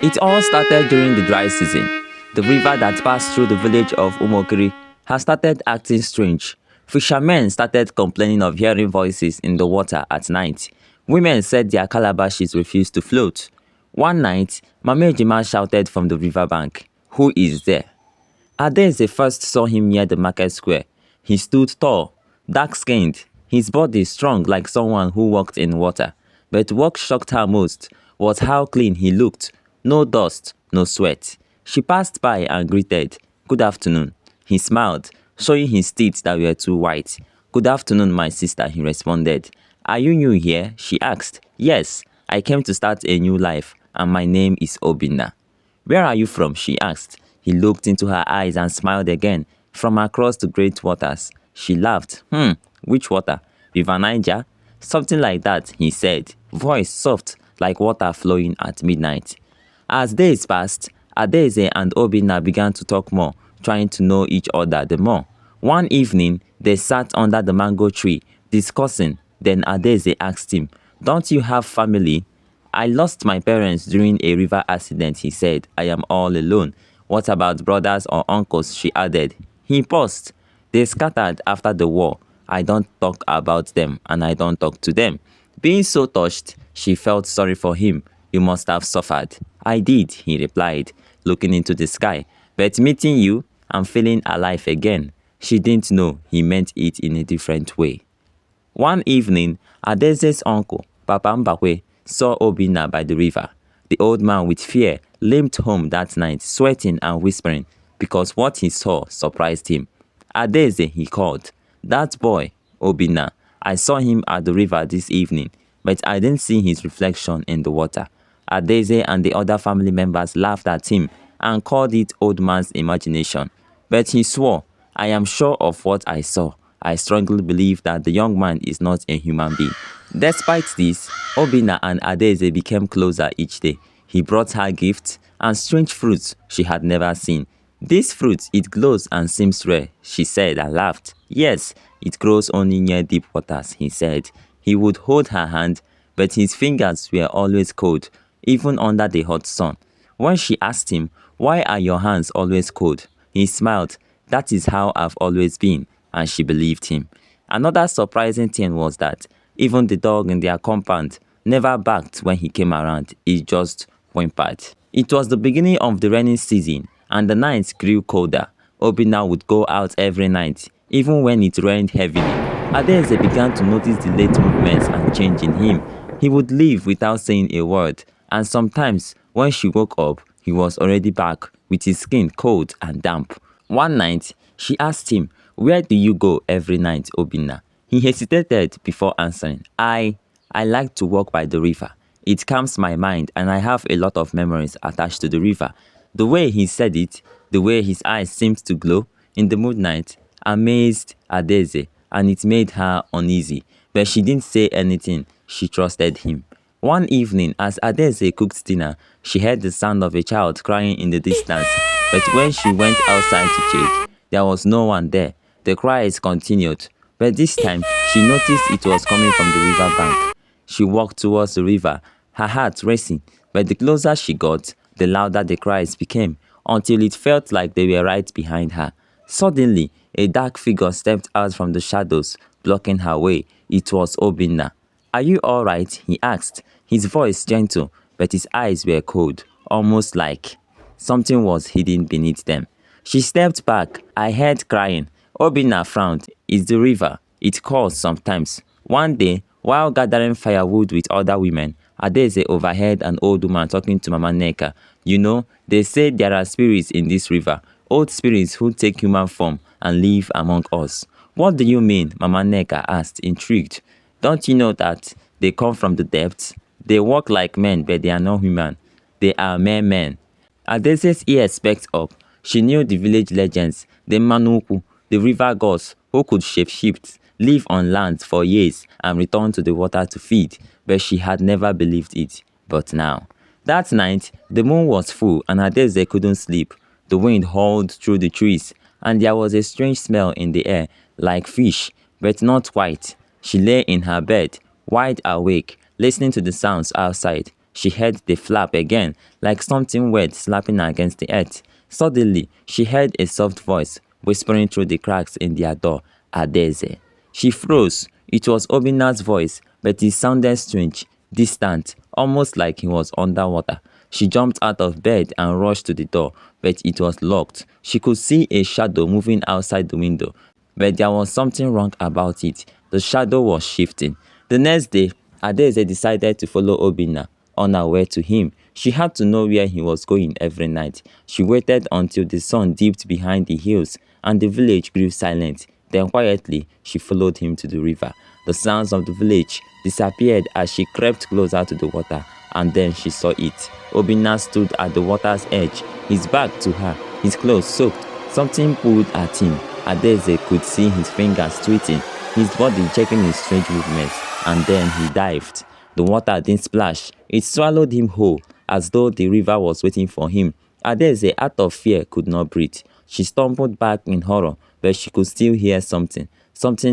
It all started during the dry season. The river that passed through the village of Umokiri has started acting strange. Fishermen started complaining of hearing voices in the water at night. Women said their calabashes refused to float. One night, Mama Ejima shouted from the riverbank, "Who is there?" Adeze first saw him near the market square. He stood tall, dark-skinned, his body strong like someone who walked in water. But what shocked her most was how clean he looked. No dust, no sweat. She passed by and greeted, "Good afternoon." He smiled, showing his teeth that were too white. "Good afternoon, my sister," he responded. "Are you new here?" she asked. "Yes, I came to start a new life, and my name is Obinna." "Where are you from?" she asked. He looked into her eyes and smiled again. "From across the great waters." She laughed. Which water? River Niger?" "Something like that," he said, voice soft like water flowing at midnight. As days passed, Adeze and Obinna began to talk more, trying to know each other the more. One evening, they sat under the mango tree, discussing. Then Adeze asked him, "Don't you have family?" "I lost my parents during a river accident," he said. "I am all alone." "What about brothers or uncles?" she added. He paused. "They scattered after the war. I don't talk about them, and I don't talk to them." Being so touched, she felt sorry for him. "You must have suffered." "I did," he replied, looking into the sky. "But meeting you, I'm feeling alive again." She didn't know he meant it in a different way. One evening, Adeze's uncle, Papa Mbakwe, saw Obinna by the river. The old man, with fear, limped home that night, sweating and whispering, because what he saw surprised him. "Adeze," he called. "That boy, Obinna, I saw him at the river this evening, but I didn't see his reflection in the water." Adeze and the other family members laughed at him and called it old man's imagination. But he swore, "I am sure of what I saw. I strongly believe that the young man is not a human being." Despite this, Obinna and Adeze became closer each day. He brought her gifts and strange fruits she had never seen. "This fruit, it glows and seems rare," she said and laughed. "Yes, it grows only near deep waters," he said. He would hold her hand, but his fingers were always cold, even under the hot sun. When she asked him, "Why are your hands always cold?" he smiled. "That is how I've always been," and she believed him. Another surprising thing was that even the dog in their compound never barked when he came around. It just whimpered. It was the beginning of the rainy season, and the nights grew colder. Obinna would go out every night, even when it rained heavily. Adeze began to notice the late movements and change in him. He would leave without saying a word, and sometimes, when she woke up, he was already back, with his skin cold and damp. One night, she asked him, "Where do you go every night, Obinna?" He hesitated before answering, I like to walk by the river. It calms my mind, and I have a lot of memories attached to the river." The way he said it, the way his eyes seemed to glow in the moonlight, amazed Adeze, and it made her uneasy. But she didn't say anything. She trusted him. One evening, as Adeze cooked dinner, she heard the sound of a child crying in the distance. But when she went outside to check, there was no one there. The cries continued, but this time she noticed it was coming from the river bank. She walked towards the river, her heart racing, but the closer she got, the louder the cries became, until it felt like they were right behind her. Suddenly, a dark figure stepped out from the shadows, blocking her way. It was Obinna. "Are you all right?" he asked, his voice gentle, but his eyes were cold, almost like something was hidden beneath them. She stepped back. "I heard crying." Obinna frowned. "It's the river. It calls sometimes." One day, while gathering firewood with other women, Adeze overheard an old woman talking to Mama Neka. "You know, they say there are spirits in this river, old spirits who take human form and live among us." "What do you mean?" Mama Neka asked, intrigued. "Don't you know that they come from the depths? They walk like men, but they are not human. They are Mermen." Adese's ears perked up. She knew the village legends, the Manuku, the river gods who could shapeshift, live on land for years and return to the water to feed, but she had never believed it. But now, that night, the moon was full and Adeze couldn't sleep. The wind howled through the trees, and there was a strange smell in the air, like fish, but not quite. She lay in her bed, wide awake, listening to the sounds outside. she heard the flap again, like something wet slapping against the earth. Suddenly, she heard a soft voice whispering through the cracks in their door, Adeze. She froze. It was Obinna's voice, but it sounded strange, distant, almost like he was underwater. She jumped out of bed and rushed to the door, but it was locked. She could see a shadow moving outside the window, but there was something wrong about it. The shadow was shifting. The next day, Adeze decided to follow Obinna on her way to him. She had to know where he was going every night. She waited until the sun dipped behind the hills and the village grew silent. Then quietly, she followed him to the river. The sounds of the village disappeared as she crept closer to the water, and then she saw it. Obinna stood at the water's edge, his back to her, his clothes soaked. Something pulled at him. Adeze could see his fingers twitching, his body checking his strange movements, and then he dived. The water didn't splash. It swallowed him whole, as though the river was waiting for him. Adeze, out of fear, could not breathe. She stumbled back in horror, but she could still hear something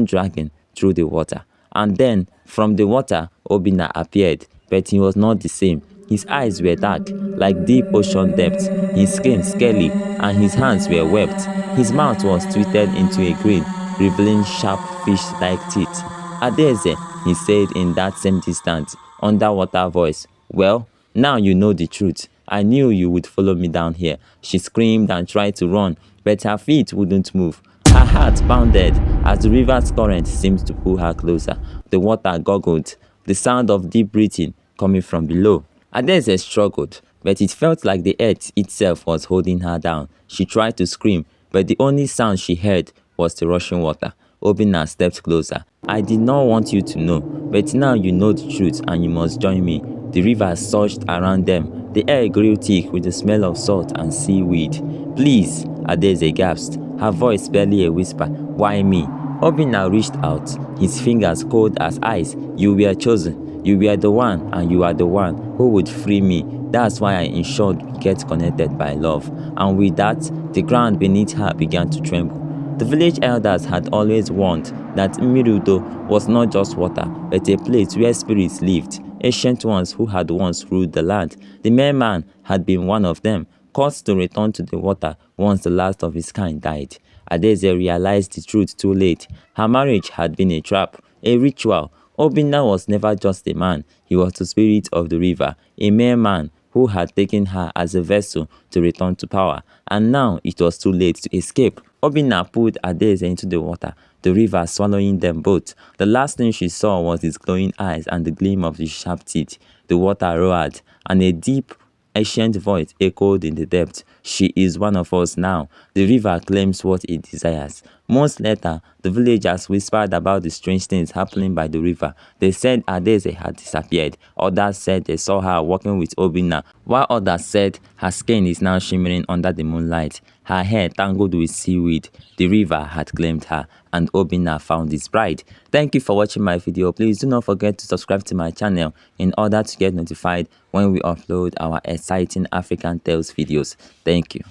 dragging through the water. And then, from the water, Obinna appeared, but he was not the same. His eyes were dark, like deep ocean depths, his skin scaly, and his hands were webbed. His mouth was twisted into a grin, revealing sharp fish-like teeth. Adeze, he said in that same distant, underwater voice. Well, now you know the truth. I knew you would follow me down here. She screamed and tried to run, but her feet wouldn't move. Her heart pounded as the river's current seemed to pull her closer. The water gurgled, the sound of deep breathing coming from below. Adeze struggled, but it felt like the earth itself was holding her down. She tried to scream, but the only sound she heard was the rushing water. Obinna stepped closer. I did not want you to know, but now you know the truth and you must join me. The river surged around them. The air grew thick with the smell of salt and seaweed. Please, Adeze gasped, her voice barely a whisper. Why me? Obinna reached out, his fingers cold as ice. You were chosen. You were the one, and you are the one who would free me. That's why I ensured we get connected by love. And with that, the ground beneath her began to tremble. The village elders had always warned that Mirudo was not just water, but a place where spirits lived, ancient ones who had once ruled the land. The Merman had been one of them, caused to return to the water once the last of his kind died. Adeze realized the truth too late. Her marriage had been a trap, a ritual. Obinna was never just a man, he was the spirit of the river, a Merman who had taken her as a vessel to return to power, and now it was too late to escape. Obinna pulled Adeze into the water, the river swallowing them both. The last thing she saw was his glowing eyes and the gleam of his sharp teeth. The water roared, and a deep, ancient voice echoed in the depths. She is one of us now. The river claims what it desires. Months later, the villagers whispered about the strange things happening by the river. They said Adeze had disappeared. Others said they saw her walking with Obinna, while others said her skin is now shimmering under the moonlight. Her hair tangled with seaweed. The river had claimed her, and Obinna found his bride. Thank you for watching my video. Please do not forget to subscribe to my channel in order to get notified when we upload our exciting African Tales videos. Thank you.